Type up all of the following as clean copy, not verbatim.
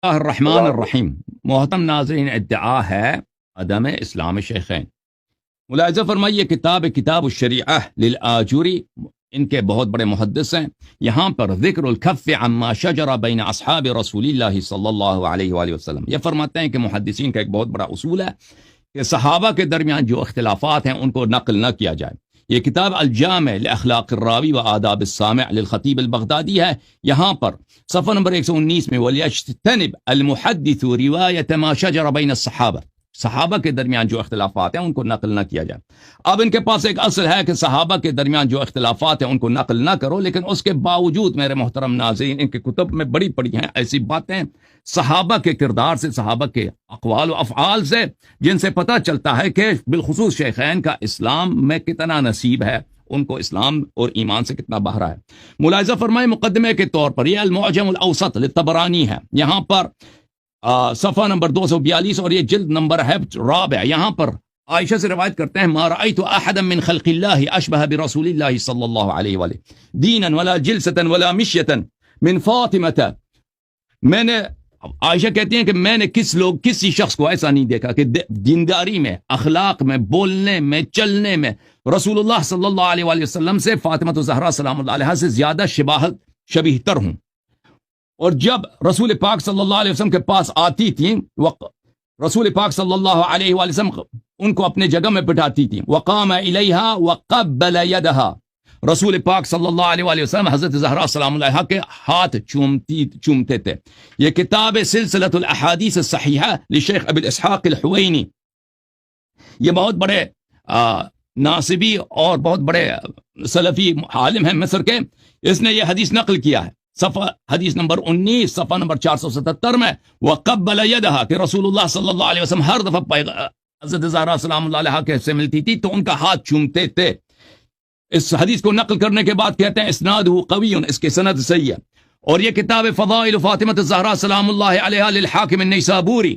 الرحمن الرحیم محترم ناظرین، ادعا ہے عدم اسلام شیخین۔ ملاحظہ فرمائیے کتاب الشریعہ للآجوری، ان کے بہت بڑے محدث ہیں۔ یہاں پر ذکر الکف عما شجر بین اصحاب رسول اللہ صلی اللہ علیہ وآلہ وسلم، یہ فرماتے ہیں کہ محدثین کا ایک بہت بڑا اصول ہے کہ صحابہ کے درمیان جو اختلافات ہیں ان کو نقل نہ کیا جائے۔ یہ کتاب الجامع لاخلاق الراوی و آداب السامع للخطیب البغدادی ہے۔ یہاں پر صفحہ نمبر 119 میں وَلْيَجْتَنِبْ الْمُحَدِّثُ رِوَایَةَ مَا شَجَرَ بَيْنَ الصَّحَابَةِ، صحابہ کے درمیان جو اختلافات ہیں ان کو نقل نہ کیا جائے۔ اب ان کے پاس ایک اصل ہے کہ صحابہ کے درمیان جو اختلافات ہیں ان کو نقل نہ کرو، لیکن اس کے باوجود میرے محترم ناظرین، ان کے کتب میں بڑی پڑی ہیں ایسی باتیں صحابہ کے کردار سے، صحابہ کے اقوال و افعال سے، جن سے پتہ چلتا ہے کہ بالخصوص شیخین کا اسلام میں کتنا نصیب ہے، ان کو اسلام اور ایمان سے کتنا بہرا ہے۔ ملاحظہ فرمائے مقدمے کے طور پر یہ المعجم الاوسط للطبرانی ہے، یہاں پر صفحہ نمبر 242 اور یہ جلد نمبر ہے رابع۔ یہاں پر عائشہ سے روایت کرتے ہیں ما رأيت احدا من خلق اللہ اشبہ برسول اللہ صلی اللہ علیہ وآلہ دینا ولا جلسة ولا مشیة من فاطمة۔ میں نے، عائشہ کہتی ہیں کہ میں نے کسی شخص کو ایسا نہیں دیکھا کہ دینداری میں، اخلاق میں، بولنے میں، چلنے میں رسول اللہ صلی اللہ علیہ وآلہ وسلم سے فاطمہ الزہرا سلام اللہ علیہا سے زیادہ شبیہ تر ہوں۔ اور جب رسول پاک صلی اللہ علیہ وسلم کے پاس آتی تھیں، رسول پاک صلی اللہ علیہ وآلہ وسلم ان کو اپنے جگہ میں بٹھاتی تھیں۔ وقام الیہا وقبل یدہا، رسول پاک صلی اللہ علیہ وآلہ وسلم حضرت زہرا سلام اللہ علیہا کے ہاتھ چومتے تھے۔ یہ کتاب سلسلۃ الاحادیث الصحیحہ لشیخ ابی اسحاق الحوینی، یہ بہت بڑے ناصبی اور بہت بڑے سلفی عالم ہیں مصر کے، اس نے یہ حدیث نقل کیا ہے۔ صفحہ حدیث نمبر 19 صفحہ نمبر 477 میں وقبل یدہا کہ رسول اللہ صلی اللہ علیہ وسلم ہر دفعہ حضرت زہرا سلام اللہ علیہا کے سے ملتی تھی تو ان کا ہاتھ چومتے تھے۔ اس حدیث کو نقل کرنے کے بعد کہتے ہیں اسنادہ قوی، اس کے سند صحیح ہے۔ اور یہ کتاب فضائل فاطمہ الزہرا سلام اللہ علیہا للحاکم النیسابوری،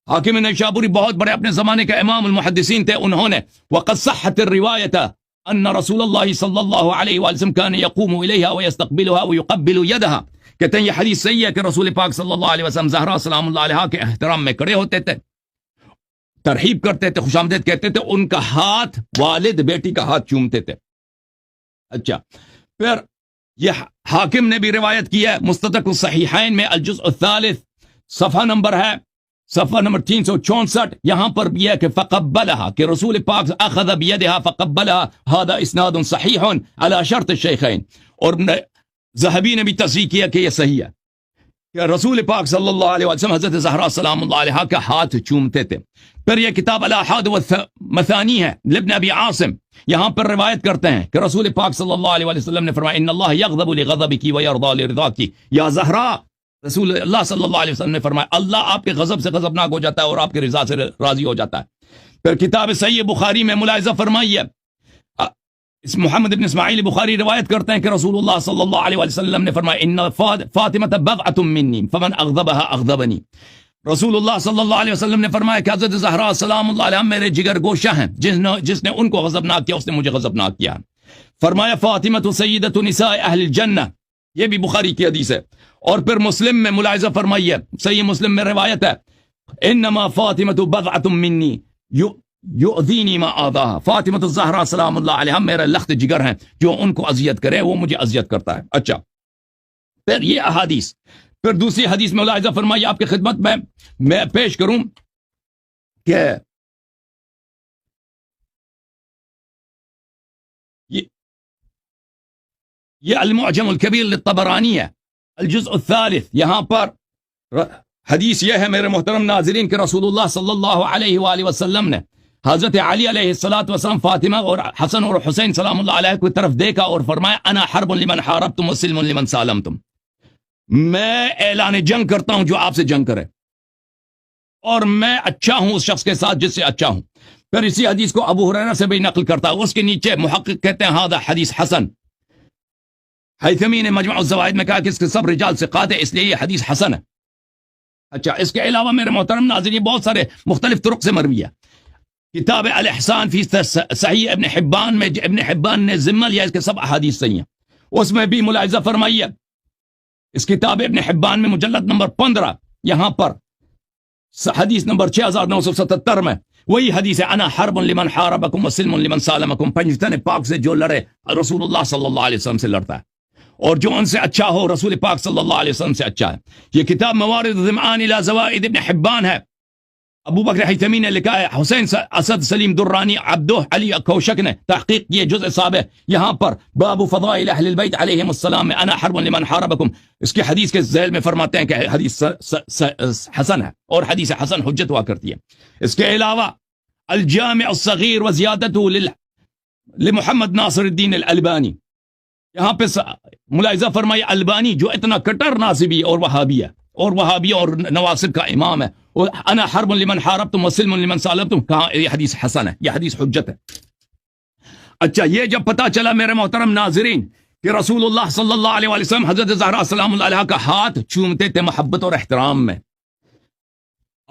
حاکم النیسابوری بہت بڑے اپنے زمانے کے امام المحدثین تھے، انہوں نے وقد صحت الروایت ان رسول اللہ صلی اللہ علیہ وآلہ وسلم کان یقوم الیہا ویستقبلها ویقبل یدہا، کہتے ہیں یہ حدیث صحیح ہے کہ رسول پاک صلی اللہ علیہ وسلم زہرا سلام اللہ علیہا کے احترام میں کھڑے ہوتے تھے، ترحیب کرتے تھے، خوش آمدید کہتے تھے، ان کا ہاتھ والد بیٹی کا ہاتھ چومتے تھے۔ اچھا، پھر یہ حاکم نے بھی روایت کی ہے مستدرک الصحیحین میں الجزء الثالث، صفحہ نمبر ہے صفحہ نمبر 364، یہاں پر بھی ہے کہ فقبلها کہ رسول پاک اخذ بیدها فقبلها، هذا اسناد صحیح على شرط الشیخین۔ اور ذہبی نے بھی تصحیح کیا کہ یہ صحیح ہے کہ رسول پاک صلی اللہ علیہ وسلم حضرت زہرا سلام اللہ علیہا کا ہاتھ چومتے تھے۔ پھر یہ کتاب الاحاد والمثانی ہے لابن ابی عاصم، یہاں پر روایت کرتے ہیں کہ رسول پاک صلی اللہ علیہ وسلم نے فرمایا ان اللہ یغضب لغضبک ویرضى لرضاک یا زہرا، رسول اللہ صلی اللہ علیہ وسلم نے فرمایا اللہ آپ کے غضب سے غضبناک ہو جاتا ہے اور آپ کے رضا سے راضی ہو جاتا ہے۔ پھر کتاب صحیح بخاری میں ملاحظہ فرمائیے، اس محمد بن اسماعیل بخاری روایت کرتے ہیں کہ رسول اللہ صلی اللہ علیہ وسلم نے فرمایا ان فاطمہ بضعۃ منی فمن اغضبها اغضبنی، رسول اللہ صلی اللہ علیہ وسلم نے فرمایا کہ حضرت زہرا سلام اللہ علیہا میرے جگر گوشہ ہیں، جس نے ان کو غضبناک کیا اس نے مجھے غضبناک کیا۔ فرمایا فاطمہ سیدۃ نساء اہل الجنہ، یہ بھی بخاری کی حدیث ہے۔ اور پھر مسلم میں ملاحظہ فرمائیے، صحیح مسلم میں روایت ہے انما فاطمہ بضعۃ منی یؤذینی ما آذاها، فاطمہ الزہرا سلام اللہ علیہا میرا لخت جگر ہیں، جو ان کو اذیت کرے وہ مجھے اذیت کرتا ہے۔ اچھا، پھر یہ احادیث، پھر دوسری حدیث میں ملاحظہ فرمائیے، آپ کی خدمت میں پیش کروں کہ یہ المعجم الکبیر للطبرانی ہے الجزء الثالث، یہاں پر حدیث یہ ہے میرے محترم ناظرین کہ رسول اللہ صلی اللہ علیہ وآلہ وسلم نے حضرت علی علیہ السلام فاطمہ اور حسن اور حسین سلام اللہ علیہ کی طرف دیکھا اور فرمایا انا حرب لمن حاربتم وسلم لمن سالمتم، میں اعلان جنگ کرتا ہوں جو آپ سے جنگ کرے، اور میں اچھا ہوں اس شخص کے ساتھ جس سے اچھا ہوں۔ پھر اسی حدیث کو ابو ہریرہ سے بھی نقل کرتا ہے، اس کے نیچے محقق کہتے ہیں ہذا حدیث حسن، حیثمی نے مجمع الزوائد میں کہا کہ اس کے سب رجال ثقات ہیں، اس لیے یہ حدیث حسن ہے۔ اچھا، اس کے علاوہ میرے محترم ناظرین بہت سارے مختلف طرق سے مروی ہے۔ کتاب الاحسان فی صحیح ابن حبان میں ابن حبان نے ذمہ لیا اس کے سب احادیث صحیح ہیں، اس میں بھی ملاحظہ فرمائیے اس کتاب ابن حبان میں مجلد نمبر 15 یہاں پر حدیث نمبر 6977 میں وہی حدیث ہے، انا حرب لمن حاربکم وسلم لمن سالمکم، پنجتن پاک سے جو لڑے رسول اللہ صلی اللہ علیہ وسلم سے لڑتا ہے، اور جو ان سے اچھا ہو رسول پاک صلی اللہ علیہ وسلم سے اچھا ہے۔ یہ کتاب موارد الظمآن الى زوائد ابن حبان ہے، ابو بکر حیثمی نے لکھا ہے، حسین اسد سلیم درانی عبدہ علی کوشک نے تحقیق کیے، جزء سابع یہاں پر باب فضائل اہل البیت علیہم السلام میں انا حرب لمن حاربکم، اس کی حدیث کے ذیل میں فرماتے ہیں کہ حدیث حسن ہے، اور حدیث حسن حجت ہوا کرتی ہے۔ اس کے علاوہ الجامع الصغیر وزیادتہ لمحمد ناصر الدین الالبانی، یہاں پہ ملاحظہ فرمائے البانی جو اتنا کٹر ناصبی اور وہابی ہے، اور نواصب کا امام ہے، اور انا حرب لمن حاربتم وسلم لمن سالمتم، کہاں یہ حدیث حسن ہے، یہ حدیث حجت ہے۔ اچھا، یہ جب پتا چلا میرے محترم ناظرین کہ رسول اللہ صلی اللہ علیہ وسلم حضرت زہرا سلام اللہ علیہ کا ہاتھ چومتے تھے محبت اور احترام میں،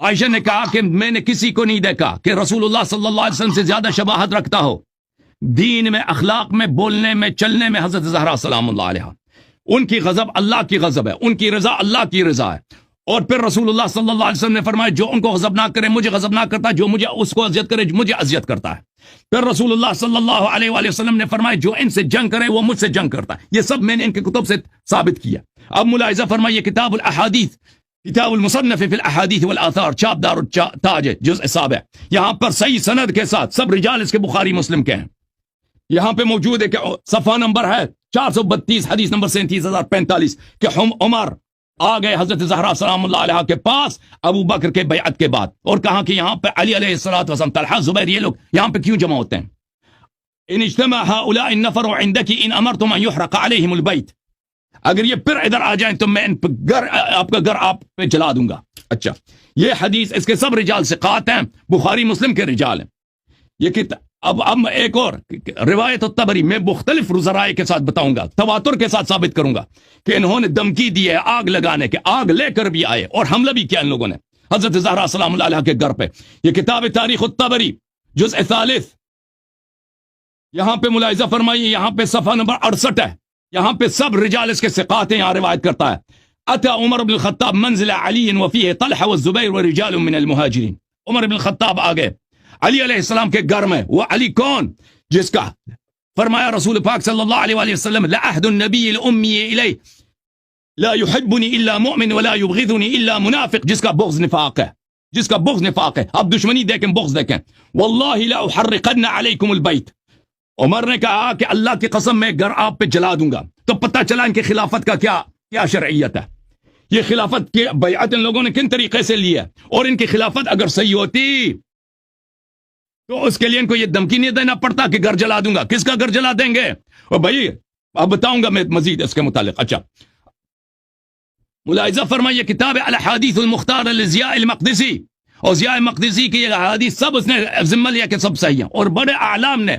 عائشہ نے کہا کہ میں نے کسی کو نہیں دیکھا کہ رسول اللہ صلی اللہ علیہ وسلم سے زیادہ شباہت رکھتا ہو دین میں، اخلاق میں، بولنے میں، چلنے میں، حضرت زہرا سلام اللہ علیہ۔ ان کی غضب اللہ کی غضب ہے، ان کی رضا اللہ کی رضا ہے، اور پھر رسول اللہ صلی اللہ علیہ وسلم نے فرمایا جو ان کو غضبناک کرے مجھے غضبناک کرتا ہے، جو مجھے اس کو اذیت کرے مجھے اذیت کرتا ہے۔ پھر رسول اللہ صلی اللہ علیہ وآلہ وسلم نے فرمایا جو ان سے جنگ کرے وہ مجھ سے جنگ کرتا ہے۔ یہ سب میں نے ان کے کتب سے ثابت کیا۔ اب ملاحظہ فرمائیے کتاب الاحادیث، کتاب المصنف فی الاحادیث والآثار، چاپ دار التاج، جزء سابع، یہاں پر صحیح سند کے ساتھ، سب رجال اس کے بخاری مسلم کے ہیں، یہاں پہ موجود ہے کہ صفحہ نمبر ہے 432، حدیث نمبر 37045 کہ ہم عمر آ گئے حضرت زہرا سلام اللہ علیہ کے پاس ابو بکر کے بیعت کے بعد، اور کہا کہ یہاں پہ علی علیہ الصلوۃ والسلام، طلحہ، زبیر، یہ لوگ یہاں پہ کیوں جمع ہوتے ہیں؟ ان اجتمع هؤلاء النفر عندك ان امرتم ان يحرق عليهم البيت، اگر یہ پھر ادھر آ جائیں تو میں ان پہ آپ کا گھر آپ پہ جلا دوں گا۔ اچھا، یہ حدیث اس کے سب رجال ثقات ہیں، بخاری مسلم کے رجال ہیں۔ یہ کتاب اب ایک اور روایت الطبری میں مختلف ذرائع کے ساتھ بتاؤں گا، تواتر کے ساتھ ثابت کروں گا کہ انہوں نے دھمکی دی ہے آگ لگانے کے، آگ لے کر بھی آئے اور حملہ بھی کیا ان لوگوں نے حضرت زہرا سلام اللہ علیہ کے گھر پہ۔ یہ کتاب تاریخ الطبری جزء ثالث، یہاں پہ ملاحظہ فرمائیے، یہاں پہ صفحہ نمبر 68 ہے، یہاں پہ سب رجال اس کے ثقات ہیں، یہاں روایت کرتا ہے اتی عمر بن الخطاب منزل علی وفیہ طلحہ والزبیر ورجال من المہاجرین، عمر بن الخطاب آگئے علی علیہ السلام کے گھر میں۔ وہ علی کون؟ جس کا فرمایا رسول پاک صلی اللہ علیہ وآلہ وسلم لعہد النبی الامی الی لا يحبنی الا مؤمن ولا يبغضنی الا منافق، جس کا بغض نفاق ہے، جس کا بغض نفاق ہے۔ آپ دشمنی دیکھیں، بغض دیکھیں۔ واللہ لا احرقن علیکم البیت، عمر نے کہا کہ اللہ کی قسم میں گھر آپ پہ جلا دوں گا۔ تو پتہ چلا ان کی خلافت کا کیا شرعیت ہے۔ یہ خلافت کی بیعت ان لوگوں نے کن طریقے سے لی ہے، اور ان کی خلافت اگر صحیح ہوتی تو اس کے لیے ان کو یہ دھمکی نہیں دینا پڑتا کہ گھر جلا دوں گا۔ کس کا گھر جلا دیں گے؟ اور بھائی اب بتاؤں گا میں مزید اس کے متعلق۔ اچھا، ملاحظہ فرمائیے کتاب الاحادیث المختار لضیاء المقدسی، اور ضیاء مقدسی کی یہ احادیث سب اس نے ذمہ لیا کہ سب صحیح ہیں، اور بڑے اعلام نے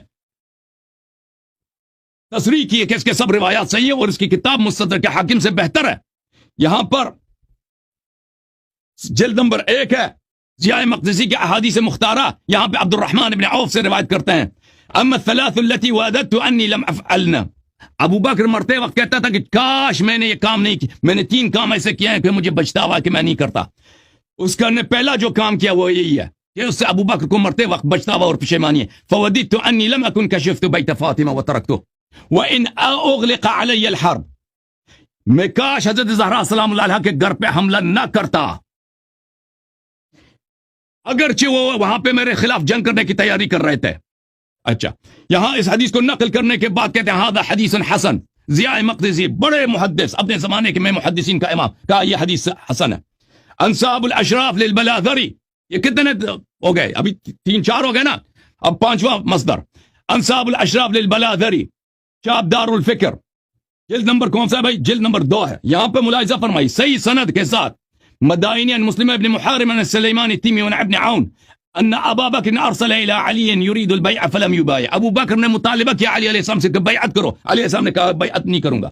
تصریح کی ہے کہ اس کے سب روایات صحیح ہیں، اور اس کی کتاب مستدرک حاکم سے بہتر ہے۔ یہاں پر جلد نمبر 1 ہے ضیاء مقدسی کے احادیث مختارہ، یہاں پہ عبد الرحمن بن عوف سے روایت کرتے ہیں اما الثلاث التي وعدت انی لم افعلنا، ابو بکر مرتے وقت کہتا تھا کہ کاش میں نے یہ کام نہیں کی، میں نے 3 کام ایسے کیے ہیں کہ مجھے بچتاوا کہ میں نہیں کرتا۔ اس کا نے پہلا جو کام کیا وہ یہی ہے کہ اس سے ابو بکر کو مرتے وقت بچتاوا اور پشیمانی ہے۔ فوددت انی لم اكن كشفت بیت فاطمہ وترکته وان اغلق علی الحرب، میں کاش حضرت زہرا سلام اللہ علیہ کے گھر پہ حملہ نہ کرتا، اگرچہ وہ وہاں پہ میرے خلاف جنگ کرنے کی تیاری کر رہے تھے۔ اچھا، یہاں اس حدیث کو نقل کرنے کے بعد کہتے ہیں ھذا حدیث حسن، ضیاء مقدسی بڑے محدث اپنے زمانے کے میں محدثین کا امام، کہا یہ حدیث حسن ہے۔ انصاب الاشراف للبلاذری، یہ کتنے ہو گئے؟ ابھی 3-4 ہو گئے نا، اب 5واں مصدر انصاب الاشراف للبلاذری، چاپ دار الفکر، جلد نمبر کون سا ہے بھائی؟ جلد نمبر 2 ہے۔ یہاں پہ ملاحظہ فرمائی صحیح سند کے ساتھ مدائنی عن مسلم ابن محارم عن السلیمان التیمی عن ابن عون ان ابا بکر ارسل الى علی یرید البیع فلم یبایع، ابو بکر نے مطالبہ کیا علی علیہ السلام سے کہ بیعت کرو، علیہ السلام نے کہا بیعت نہیں کروں گا۔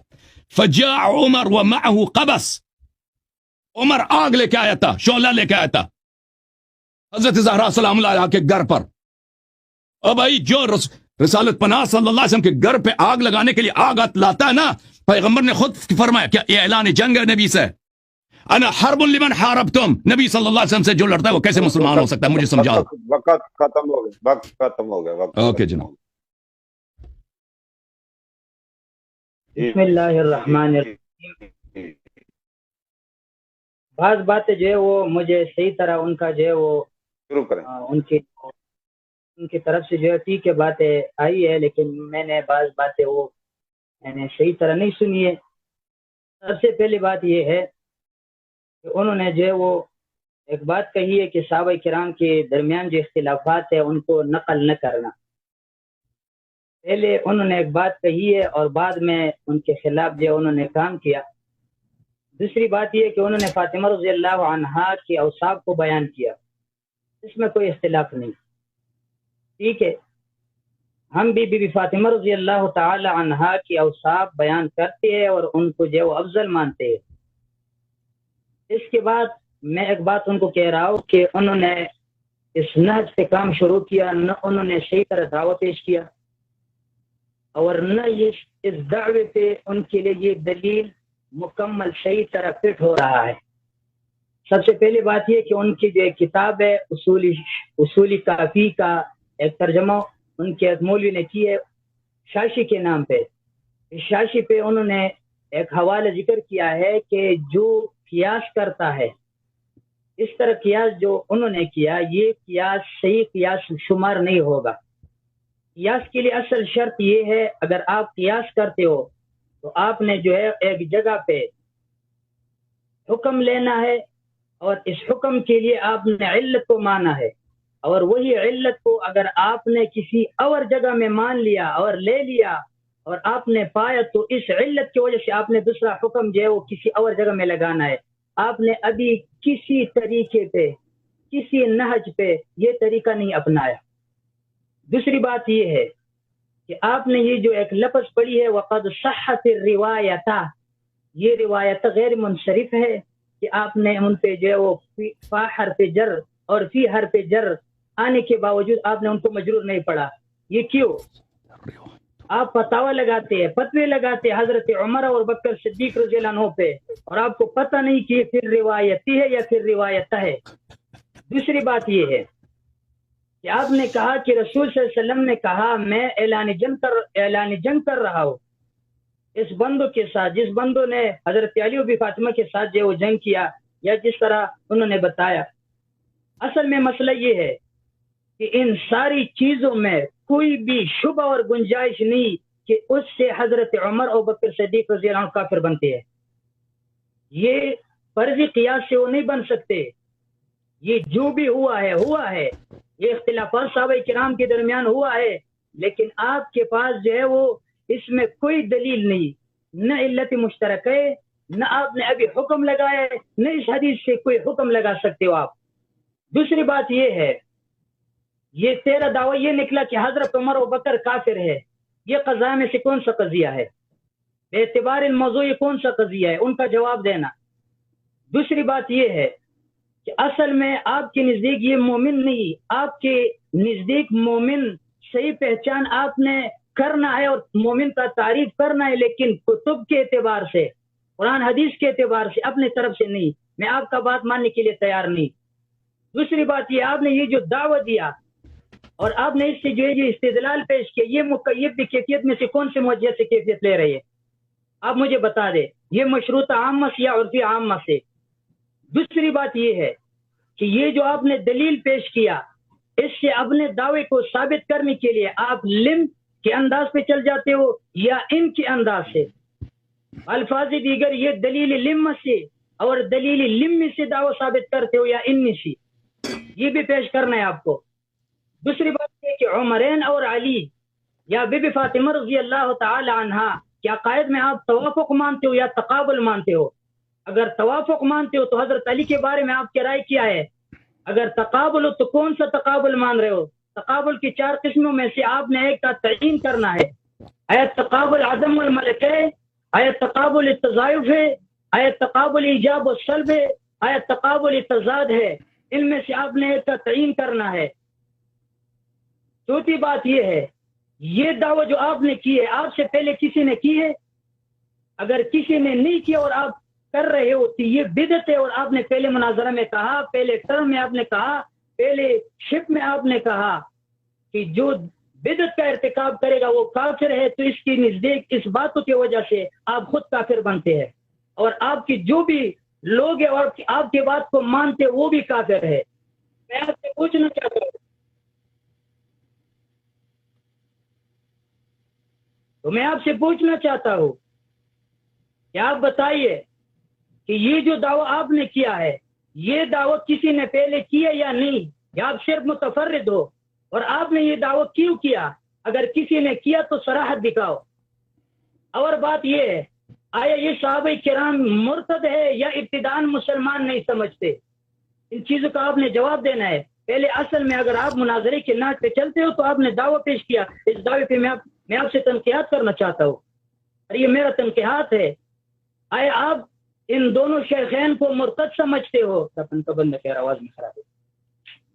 فجاء عمر ومعه قبس، عمر آگ لے کے آیا تھا، شعلہ لے کے آیا تھا حضرت زہرا سلام اللہ علیہ کے گھر پر۔ اور بھائی جو رسالت پناہ صلی اللہ علیہ وسلم کے گھر پہ آگ لگانے کے لیے آگ لاتا ہے نا، پیغمبر نے خود فرمایا کہ یہ اعلان جنگ ہے نبی سے، انا حرب لمن حاربتم، نبی صلی اللہ علیہ وسلم سے جو لڑتا ہے وہ کیسے مسلمان ہو سکتا ہے؟ مجھے سمجھاؤ. وقت ختم ہو گیا، وقت ختم ہو گیا. اوکے جناب. بسم اللہ الرحمن الرحیم. بعض باتیں جو ہے وہ مجھے صحیح طرح ان کا جو ہے وہ شروع کریں. ان کی طرف سے جو ہے ٹھیک ہے باتیں آئی ہے، لیکن میں نے بعض باتیں وہ میں نے صحیح طرح نہیں سنی ہے. سب سے پہلی بات یہ ہے کہ انہوں نے جو ہے وہ ایک بات کہی ہے کہ صحابہ کرام کے درمیان جو اختلافات ہے ان کو نقل نہ کرنا. پہلے انہوں نے ایک بات کہی ہے اور بعد میں ان کے خلاف جو انہوں نے کام کیا. دوسری بات یہ کہ انہوں نے فاطمہ رضی اللہ عنہا کے اوصاف کو بیان کیا، اس میں کوئی اختلاف نہیں. ٹھیک ہے، ہم بھی بی بی فاطمہ رضی اللہ تعالی عنہا کے اوصاف بیان کرتے ہیں اور ان کو جو افضل مانتے ہیں. اس کے بعد میں ایک بات ان کو کہہ رہا ہوں کہ انہوں نے اس نہج پہ کام شروع کیا، نہ انہوں نے صحیح طرح دعوت پیش کیا، اور نہ یہ اس دعوے پہ ان کے لیے یہ دلیل مکمل صحیح طرح فٹ ہو رہا ہے. سب سے پہلی بات یہ کہ ان کی جو ایک کتاب ہے اصولی کافی کا ایک ترجمہ ان کے مولوی نے کی ہے شاشی کے نام پہ. اس شاشی پہ انہوں نے ایک حوالہ ذکر کیا ہے کہ جو قیاس کرتا ہے، اس طرح قیاس جو انہوں نے کیا، یہ قیاس صحیح قیاس شمار نہیں ہوگا. قیاس کے لیے اصل شرط یہ ہے، اگر آپ قیاس کرتے ہو تو آپ نے جو ہے ایک جگہ پہ حکم لینا ہے، اور اس حکم کے لیے آپ نے علت کو مانا ہے، اور وہی علت کو اگر آپ نے کسی اور جگہ میں مان لیا اور لے لیا اور آپ نے پایا، تو اس علت کی وجہ سے آپ نے دوسرا حکم جو ہے وہ کسی اور جگہ میں لگانا ہے. آپ نے ابھی کسی طریقے پہ، کسی نہج پہ یہ طریقہ نہیں اپنایا. دوسری بات یہ ہے کہ آپ نے یہ جو ایک لفظ پڑھی ہے وقد صحت الروایت، یہ روایت غیر منصرف ہے کہ آپ نے ان پہ جو ہے وہ فا حرف جر اور فی حرف جر آنے کے باوجود آپ نے ان کو مجرور نہیں پڑھا. یہ کیوں؟ آپ فتاوی لگاتے ہیں، فتوے لگاتے ہیں حضرت عمر اور بکر صدیق رضی اللہ عنہ پہ، اور آپ کو پتہ نہیں کہ پھر روایتی ہے یا پھر روایت ہے. دوسری بات یہ ہے کہ آپ نے کہا کہ رسول صلی اللہ علیہ وسلم نے کہا میں اعلان جنگ کر رہا ہوں اس بندوں کے ساتھ، جس بندوں نے حضرت علی و بی فاطمہ کے ساتھ جو وہ جنگ کیا، یا جس طرح انہوں نے بتایا. اصل میں مسئلہ یہ ہے کہ ان ساری چیزوں میں کوئی بھی شبہ اور گنجائش نہیں کہ اس سے حضرت عمر اور بکر صدیق رضی اللہ عنہ کافر بنتے ہیں. یہ فرضی قیاس سے وہ نہیں بن سکتے. یہ جو بھی ہوا ہے، یہ اختلافات صحابہ کرام کے درمیان ہوا ہے، لیکن آپ کے پاس جو ہے وہ اس میں کوئی دلیل نہیں، نہ علت مشترک ہے، نہ آپ نے ابھی حکم لگایا ہے، نہ اس حدیث سے کوئی حکم لگا سکتے ہو آپ. دوسری بات یہ ہے، یہ تیرا دعویٰ یہ نکلا کہ حضرت عمر و بکر کافر ہے. یہ قضاء میں سے کون سا قضیہ ہے؟ بے اعتبار الموضوع یہ کون سا قضیہ ہے؟ ان کا جواب دینا. دوسری بات یہ ہے کہ اصل میں آپ کے نزدیک یہ مومن نہیں، آپ کے نزدیک مومن صحیح پہچان آپ نے کرنا ہے اور مومن کا تعریف کرنا ہے، لیکن کتب کے اعتبار سے، قرآن حدیث کے اعتبار سے، اپنے طرف سے نہیں. میں آپ کا بات ماننے کے لیے تیار نہیں. دوسری بات یہ، آپ نے یہ جو دعوت دیا اور آپ نے اس سے جو ہے یہ استدلال پیش کیا، یہ مقید بھی کیفیت میں سے کون سے موجہ سے کیفیت لے رہے ہیں؟ آپ مجھے بتا دیں، یہ مشروطہ عامہ سے یا عرفی عامہ سے؟ دوسری بات یہ ہے کہ یہ جو آپ نے دلیل پیش کیا، اس سے اپنے دعوے کو ثابت کرنے کے لیے آپ لم کے انداز پہ چل جاتے ہو یا ان کے انداز سے؟ الفاظ دیگر، یہ دلیل لم سے اور دلیل لم سے دعوی ثابت کرتے ہو یا ان سے؟ یہ بھی پیش کرنا ہے آپ کو. دوسری بات یہ کہ عمرین اور علی یا بی بی فاطمہ رضی اللہ تعالی عنہا کے عقائد میں آپ توافق مانتے ہو یا تقابل مانتے ہو؟ اگر توافق مانتے ہو تو حضرت علی کے بارے میں آپ کی رائے کیا ہے؟ اگر تقابل ہو تو کون سا تقابل مان رہے ہو؟ تقابل کی 4 قسموں میں سے آپ نے ایک کا تعین کرنا ہے. آیا تقابل عدم الملک ہے؟ آیا تقابل تضائف ہے؟ آیا تقابل ایجاب و سلب ہے؟ آیا تقابل تضاد ہے؟ ان میں سے آپ نے ایک کا تعین کرنا ہے. چوتھی بات یہ ہے، یہ دعویٰ جو آپ نے کی ہے، آپ سے پہلے کسی نے کی ہے؟ اگر کسی نے نہیں کیا اور آپ کر رہے ہو تو یہ بدعت ہے. اور آپ نے پہلے مناظرہ میں کہا، پہلے ٹرم میں آپ نے کہا، پہلے شپ میں آپ نے کہا کہ جو بدعت کا ارتکاب کرے گا وہ کافر ہے. تو اس کی نزدیک اس باتوں کی وجہ سے آپ خود کافر بنتے ہیں، اور آپ کی جو بھی لوگ ہیں اور آپ کی بات کو مانتے ہیں وہ بھی کافر ہے. میں آپ سے پوچھنا چاہتا ہوں، کہ آپ بتائیے کہ یہ جو دعویٰ آپ نے کیا ہے، یہ دعویٰ کسی نے پہلے کیا یا نہیں، یا آپ صرف متفرد ہو؟ اور آپ نے یہ دعویٰ کیوں کیا؟ اگر کسی نے کیا تو صراحت دکھاؤ. اور بات یہ ہے، آیا یہ صحابہ کرام مرتد ہے یا ابتداءً مسلمان نہیں سمجھتے؟ ان چیزوں کا آپ نے جواب دینا ہے. پہلے اصل میں اگر آپ مناظرے کے ناٹ پہ چلتے ہو تو آپ نے دعویٰ پیش کیا. اس دعوے پہ میں آپ سے تنقیات کرنا چاہتا ہوں، اور یہ میرا تنقیات ہے. آیا آپ ان دونوں شیخین کو مرتد سمجھتے ہو؟ آواز میں خراب ہے.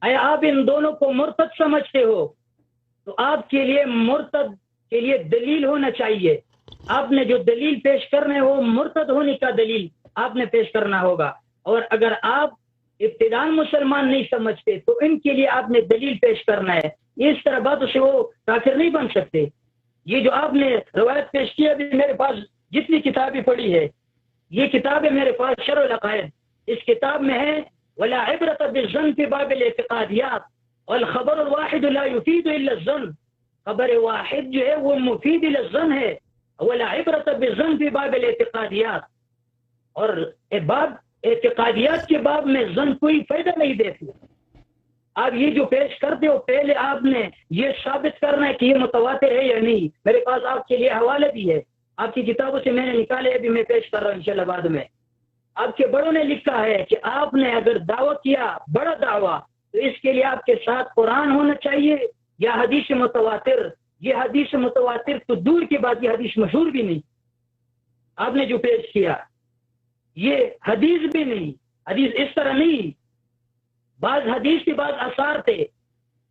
آیا آپ ان دونوں کو مرتد سمجھتے ہو؟ تو آپ کے لیے مرتد کے لیے دلیل ہونا چاہیے. آپ نے جو دلیل پیش کرنے ہو مرتد ہونے کا دلیل آپ نے پیش کرنا ہوگا. اور اگر آپ ابتداء مسلمان نہیں سمجھتے تو ان کے لیے آپ نے دلیل پیش کرنا ہے. اس طرح باتوں سے وہ کافر نہیں بن سکتے. یہ جو آپ نے روایت پیش کی، ابھی میرے پاس جتنی کتابیں پڑھی ہے، یہ کتاب ہے میرے پاس شرح العقائد. اس کتاب میں ہے ولا عبرت بالظن فی باب الاعتقادیات والخبر الواحد لا يفيد الا الظن. خبر واحد جو ہے وہ مفید الظن ہے. ولا عبرت بالظن فی باب الاعتقادیات، اور باب اعتقادیات کے باب میں ظن کوئی فائدہ نہیں دیتی. آپ یہ جو پیش کرتے ہو، پہلے آپ نے یہ ثابت کرنا ہے کہ یہ متواتر ہے یا نہیں. میرے پاس آپ کے لیے حوالہ بھی ہے، آپ کی کتابوں سے میں نے نکالے، ابھی میں پیش کر رہا ہوں انشاءاللہ بعد میں. آپ کے بڑوں نے لکھا ہے کہ آپ نے اگر دعویٰ کیا بڑا دعویٰ تو اس کے لیے آپ کے ساتھ قرآن ہونا چاہیے یا حدیث متواتر. یہ حدیث متواتر تو دور کی بات، یہ حدیث مشہور بھی نہیں. آپ نے جو پیش کیا یہ حدیث بھی نہیں. حدیث اس طرح نہیں، بعض حدیث کے بعض آثار تھے.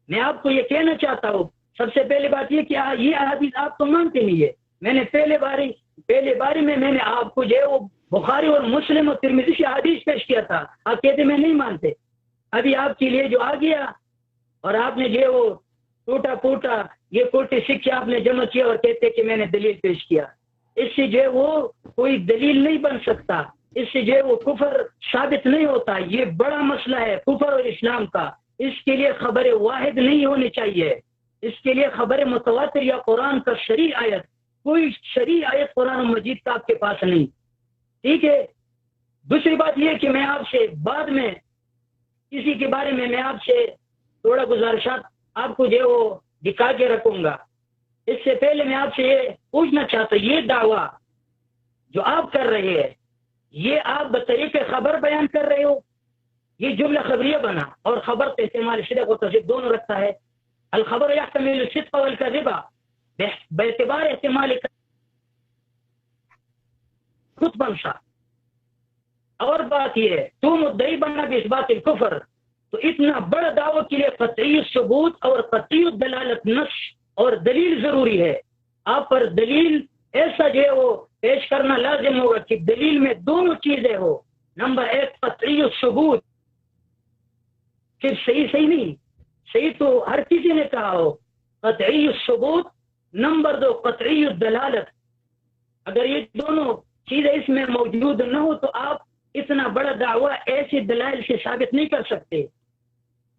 میں آپ کو یہ کہنا چاہتا ہوں، سب سے پہلے بات یہ کہ یہ حدیث آپ تو مانتے نہیں ہے. میں نے پہلے باری میں نے آپ کو جو ہے وہ بخاری اور مسلم اور ترمذی سے حدیث پیش کیا تھا. آپ کہتے میں نہیں مانتے. ابھی آپ کے لیے جو آ گیا اور آپ نے جو ہے وہ ٹوٹا پوٹا یہ کوٹے سکے آپ نے جمع کیا اور کہتے کہ میں نے دلیل پیش کیا. اس سے جو ہے وہ کوئی دلیل نہیں بن سکتا. اس سے جو ہے وہ کفر ثابت نہیں ہوتا. یہ بڑا مسئلہ ہے کفر اور اسلام کا. اس کے لیے خبر واحد نہیں ہونی چاہیے. اس کے لیے خبر متواتر یا قرآن کا شرعی آیت، کوئی شرعی آیت قرآن مجید کا آپ کے پاس نہیں. ٹھیک ہے. دوسری بات یہ کہ میں آپ سے بعد میں کسی کے بارے میں آپ سے تھوڑا گزارشات آپ کو جو ہے وہ دکھا کے رکھوں گا. اس سے پہلے میں آپ سے یہ پوچھنا چاہتا ہوں، یہ دعویٰ جو آپ کر رہے ہیں یہ آپ بطریق خبر بیان کر رہے ہو. یہ جملہ خبریہ بنا، اور خبر تو استعمال صدق و تصدیق دونوں رکھتا ہے. الخبر يحتمل الصدق والكذب باعتبار احتمال خود بنسا. اور بات یہ ہے تو مدعی بننا بھی اس بات الکفر. تو اتنا بڑا دعوی کے لیے قطعی ثبوت اور قطعی دلالت نص اور دلیل ضروری ہے. آپ پر دلیل ایسا جو ہے وہ پیش کرنا لازم ہوگا کہ دلیل میں دونوں چیزیں ہو. نمبر ایک قطعی ثبوت، صرف صحیح نہیں، صحیح تو ہر کسی نے کہا ہو. قطعی ثبوت، نمبر دو قطعی دلالت. اگر یہ دونوں چیزیں اس میں موجود نہ ہو تو آپ اتنا بڑا دعویٰ ایسے دلائل سے ثابت نہیں کر سکتے.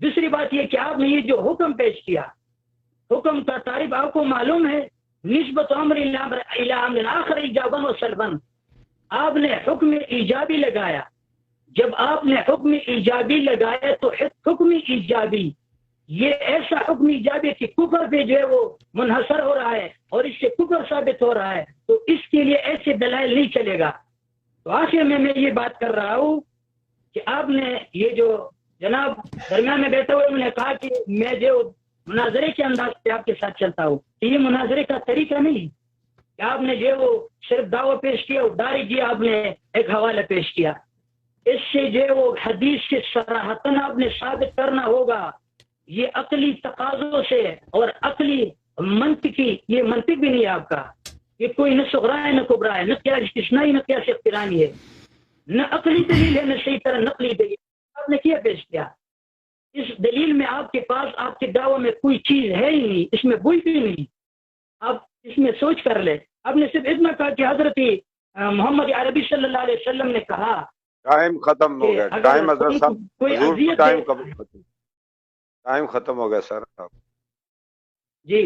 دوسری بات یہ کہ آپ نے یہ جو حکم پیش کیا، حکم کا تعریف آپ کو معلوم ہے، نسبت امر الی امر آخر ایجابا و سلبا. آپ نے حکم ایجابی لگایا. جب آپ نے حکم ایجابی لگایا تو حکم ایجابی یہ ایسا حکم ایجابی کہ کفر پہ جو ہے وہ منحصر ہو رہا ہے اور اس سے کفر ثابت ہو رہا ہے، تو اس کے لیے ایسے دلائل نہیں چلے گا. تو آخر میں یہ بات کر رہا ہوں کہ آپ نے یہ جو جناب درمیان میں بیٹھے ہوئے انہوں نے کہا کہ میں جو مناظرے کے انداز سے آپ کے ساتھ چلتا ہوں، یہ مناظرے کا طریقہ نہیں کہ آپ نے جو وہ صرف دعویٰ پیش کیا اور داری جی آپ نے ایک حوالہ پیش کیا. اس سے جو وہ حدیث سے صراحتاً آپ نے ثابت کرنا ہوگا. یہ عقلی تقاضوں سے اور عقلی منطقی، یہ منطق بھی نہیں ہے آپ کا. یہ کوئی نہ صغرا ہے نہ کبرا ہے، نہ کیا استثنائی نہ کیا اقترانی ہے. نہ عقلی دلیل ہے نہ صحیح طرح نقلی دلیل. آپ نے کیا پیش کیا؟ اس دلیل میں آپ کے پاس آپ کے دعوی میں کوئی چیز ہے ہی نہیں, اس میں کوئی بھی نہیں. آپ اس میں سوچ کر لیں. آپ نے صرف اتنا کہا کہ حضرت محمد عربی صلی اللہ علیہ وسلم نے کہا ٹائم ختم ہو کہ گیا. اگر ٹائم حضرت تم صاحب, کو کوئی حضور اذیت ٹائم دے. ختم ہو گیا سر. جی